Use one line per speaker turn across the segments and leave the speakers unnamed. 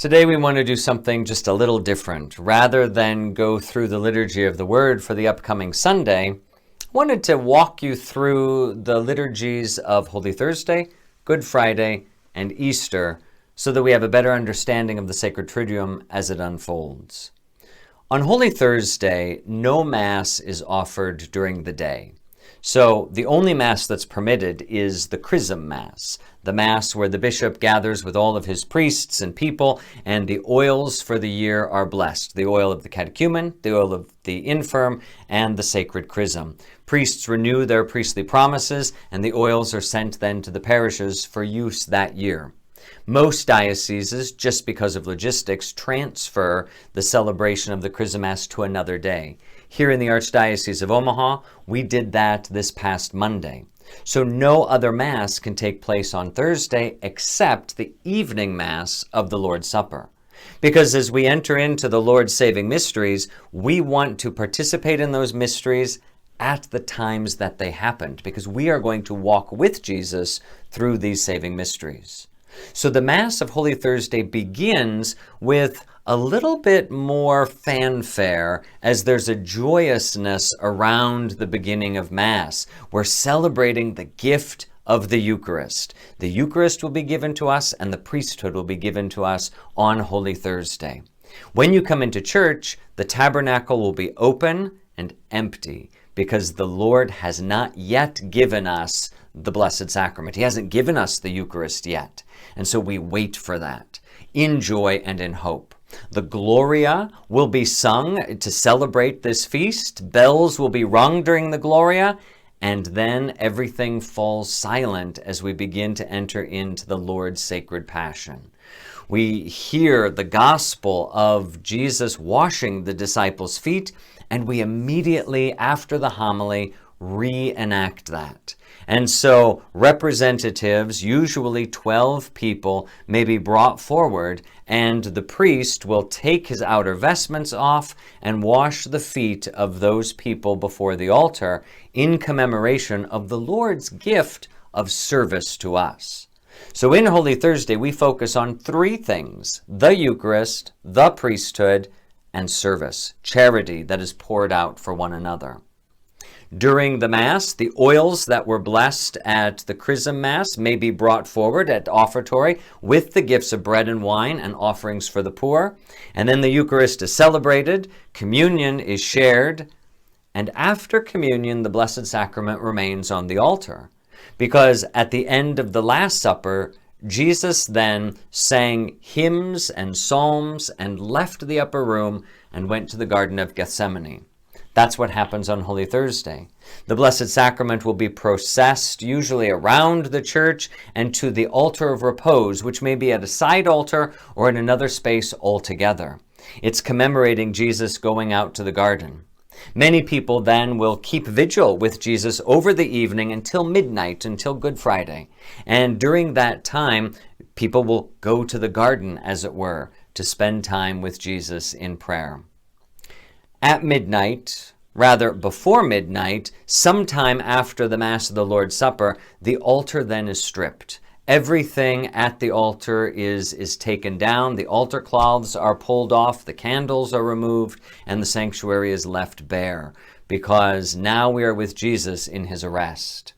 Today we want to do something just a little different. Rather than go through the liturgy of the Word for the upcoming Sunday, I wanted to walk you through the liturgies of Holy Thursday, Good Friday, and Easter so that we have a better understanding of the sacred Triduum as it unfolds. On Holy Thursday, no Mass is offered during the day. So the only Mass that's permitted is the Chrism Mass, the Mass where the bishop gathers with all of his priests and people, and the oils for the year are blessed. The oil of the catechumen, the oil of the infirm, and the sacred chrism. Priests renew their priestly promises, and the oils are sent then to the parishes for use that year. Most dioceses, just because of logistics, transfer the celebration of the Chrism Mass to another day. Here in the Archdiocese of Omaha, we did that this past Monday. So no other Mass can take place on Thursday except the evening Mass of the Lord's Supper. Because as we enter into the Lord's saving mysteries, we want to participate in those mysteries at the times that they happened, because we are going to walk with Jesus through these saving mysteries. So the Mass of Holy Thursday begins with a little bit more fanfare as there's a joyousness around the beginning of Mass. We're celebrating the gift of the Eucharist. The Eucharist will be given to us and the priesthood will be given to us on Holy Thursday. When you come into church, the tabernacle will be open and empty because the Lord has not yet given us the Blessed Sacrament. He hasn't given us the Eucharist yet. And so we wait for that in joy and in hope. The Gloria will be sung to celebrate this feast. Bells will be rung during the Gloria. And then everything falls silent as we begin to enter into the Lord's sacred passion. We hear the gospel of Jesus washing the disciples' feet, and we immediately, after the homily, reenact that. And so representatives, usually 12 people, may be brought forward, and the priest will take his outer vestments off and wash the feet of those people before the altar in commemoration of the Lord's gift of service to us. So in Holy Thursday, we focus on three things: the Eucharist, the priesthood, and service, charity that is poured out for one another. During the Mass, the oils that were blessed at the Chrism Mass may be brought forward at offertory with the gifts of bread and wine and offerings for the poor. And then the Eucharist is celebrated, communion is shared, and after communion, the Blessed Sacrament remains on the altar. Because at the end of the Last Supper, Jesus then sang hymns and psalms and left the upper room and went to the Garden of Gethsemane. That's what happens on Holy Thursday. The Blessed Sacrament will be processed, usually around the church, and to the altar of repose, which may be at a side altar or in another space altogether. It's commemorating Jesus going out to the garden. Many people then will keep vigil with Jesus over the evening until midnight, until Good Friday. And during that time, people will go to the garden, as it were, to spend time with Jesus in prayer. At midnight, rather before midnight, sometime after the Mass of the Lord's Supper, the altar then is stripped. Everything at the altar is taken down. The altar cloths are pulled off, the candles are removed, and the sanctuary is left bare, because now we are with Jesus in his arrest.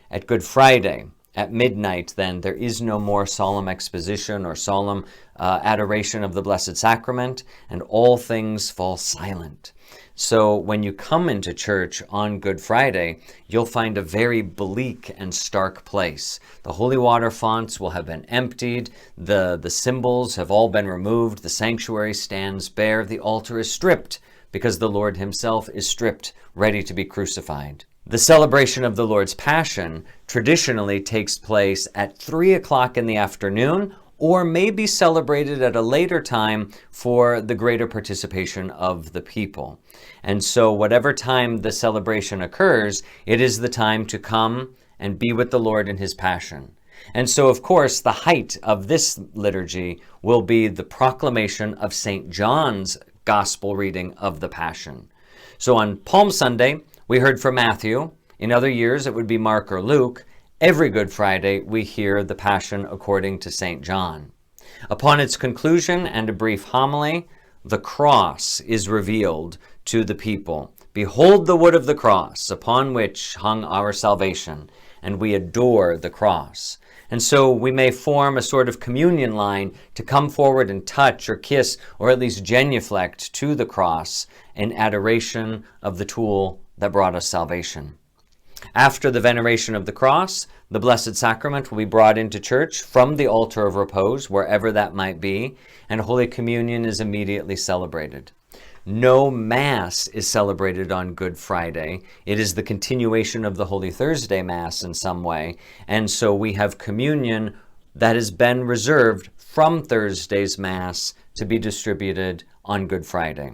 At Good Friday, at midnight, then, there is no more solemn exposition or solemn adoration of the Blessed Sacrament, and all things fall silent. So when you come into church on Good Friday, you'll find a very bleak and stark place. The holy water fonts will have been emptied, the symbols have all been removed, the sanctuary stands bare, the altar is stripped, because the Lord himself is stripped, ready to be crucified. The celebration of the Lord's Passion traditionally takes place at 3 o'clock in the afternoon, or may be celebrated at a later time for the greater participation of the people. And so whatever time the celebration occurs, it is the time to come and be with the Lord in his Passion. And so, of course, the height of this liturgy will be the proclamation of St. John's Gospel reading of the Passion. So on Palm Sunday, we heard from Matthew. In other years, it would be Mark or Luke. Every Good Friday, we hear the Passion according to St. John. Upon its conclusion and a brief homily, the cross is revealed to the people. Behold the wood of the cross upon which hung our salvation, and we adore the cross. And so we may form a sort of communion line to come forward and touch or kiss or at least genuflect to the cross in adoration of the tool that brought us salvation. After the veneration of the cross, the Blessed Sacrament will be brought into church from the altar of repose, wherever that might be, and Holy Communion is immediately celebrated. No Mass is celebrated on Good Friday. It is the continuation of the Holy Thursday Mass in some way, and so we have communion that has been reserved from Thursday's Mass to be distributed on Good Friday.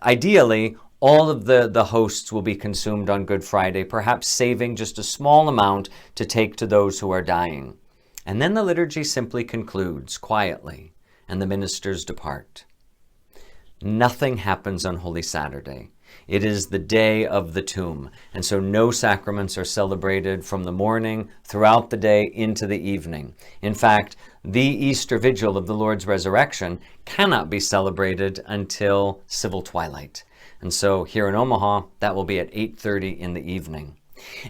Ideally, all of the hosts will be consumed on Good Friday, perhaps saving just a small amount to take to those who are dying. And then the liturgy simply concludes quietly, and the ministers depart. Nothing happens on Holy Saturday. It is the day of the tomb, and so no sacraments are celebrated from the morning, throughout the day, into the evening. In fact, the Easter Vigil of the Lord's Resurrection cannot be celebrated until civil twilight. And so here in Omaha, that will be at 8:30 in the evening.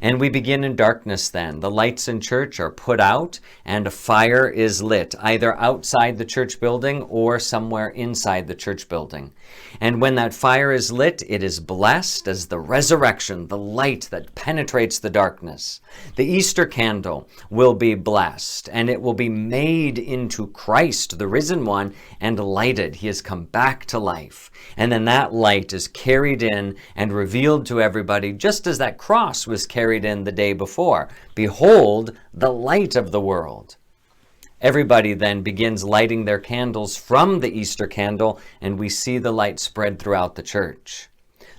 And we begin in darkness then. The lights in church are put out and a fire is lit, either outside the church building or somewhere inside the church building. And when that fire is lit, it is blessed as the resurrection, the light that penetrates the darkness. The Easter candle will be blessed, and it will be made into Christ, the risen one, and lighted. He has come back to life. And then that light is carried in and revealed to everybody, just as that cross was carried in the day before. Behold, the light of the world. Everybody then begins lighting their candles from the Easter candle, and we see the light spread throughout the church.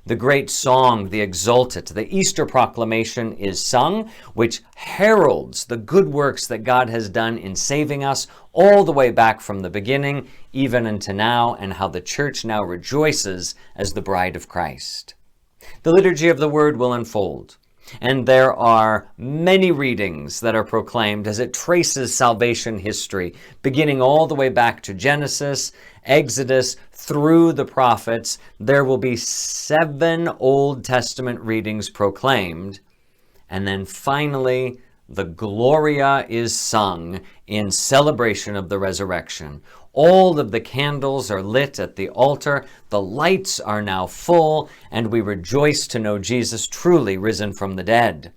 The great song, the Exultet, the Easter proclamation is sung, which heralds the good works that God has done in saving us all the way back from the beginning, even unto now, and how the church now rejoices as the bride of Christ. The liturgy of the Word will unfold. And there are many readings that are proclaimed as it traces salvation history, beginning all the way back to Genesis, Exodus, through the prophets. There will be 7 Old Testament readings proclaimed. And then finally, the Gloria is sung in celebration of the resurrection. All of the candles are lit at the altar. The lights are now full, and we rejoice to know Jesus truly risen from the dead.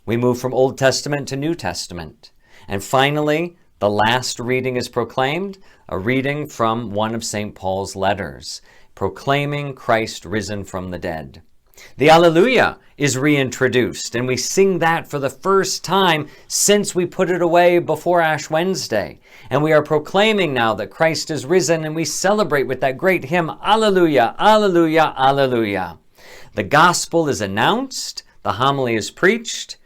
We move from Old Testament to New Testament. And finally, the last reading is proclaimed, a reading from one of St. Paul's letters, proclaiming Christ risen from the dead. The Alleluia is reintroduced, and we sing that for the first time since we put it away before Ash Wednesday. And we are proclaiming now that Christ is risen, and we celebrate with that great hymn, Alleluia, Alleluia, Alleluia. The gospel is announced, the homily is preached,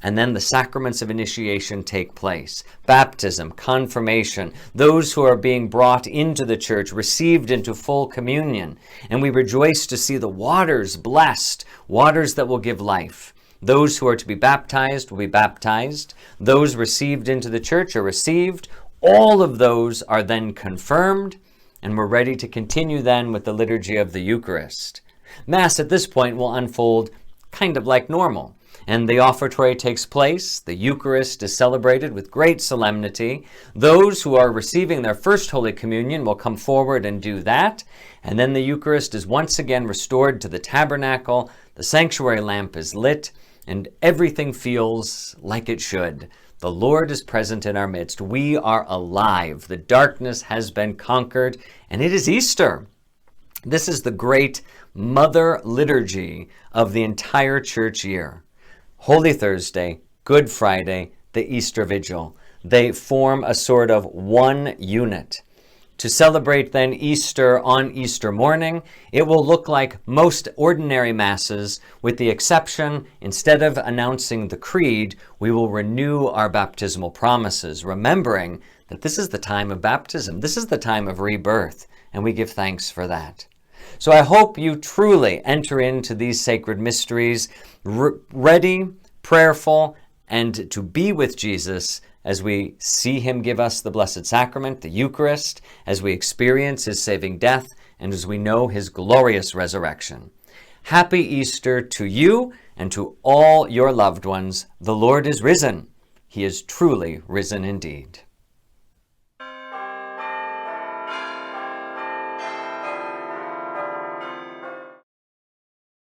and then the sacraments of initiation take place. Baptism, confirmation, those who are being brought into the church, received into full communion. And we rejoice to see the waters blessed, waters that will give life. Those who are to be baptized will be baptized. Those received into the church are received. All of those are then confirmed, and we're ready to continue then with the liturgy of the Eucharist. Mass at this point will unfold kind of like normal. And the offertory takes place. The Eucharist is celebrated with great solemnity. Those who are receiving their first Holy Communion will come forward and do that. And then the Eucharist is once again restored to the tabernacle. The sanctuary lamp is lit, and everything feels like it should. The Lord is present in our midst. We are alive. The darkness has been conquered, and it is Easter. This is the great mother liturgy of the entire church year. Holy Thursday, Good Friday, the Easter Vigil. They form a sort of one unit. To celebrate then Easter on Easter morning, it will look like most ordinary Masses, with the exception, instead of announcing the creed, we will renew our baptismal promises, remembering that this is the time of baptism. This is the time of rebirth, and we give thanks for that. So I hope you truly enter into these sacred mysteries ready, prayerful, and to be with Jesus as we see him give us the Blessed Sacrament, the Eucharist, as we experience his saving death, and as we know his glorious resurrection. Happy Easter to you and to all your loved ones. The Lord is risen. He is truly risen indeed.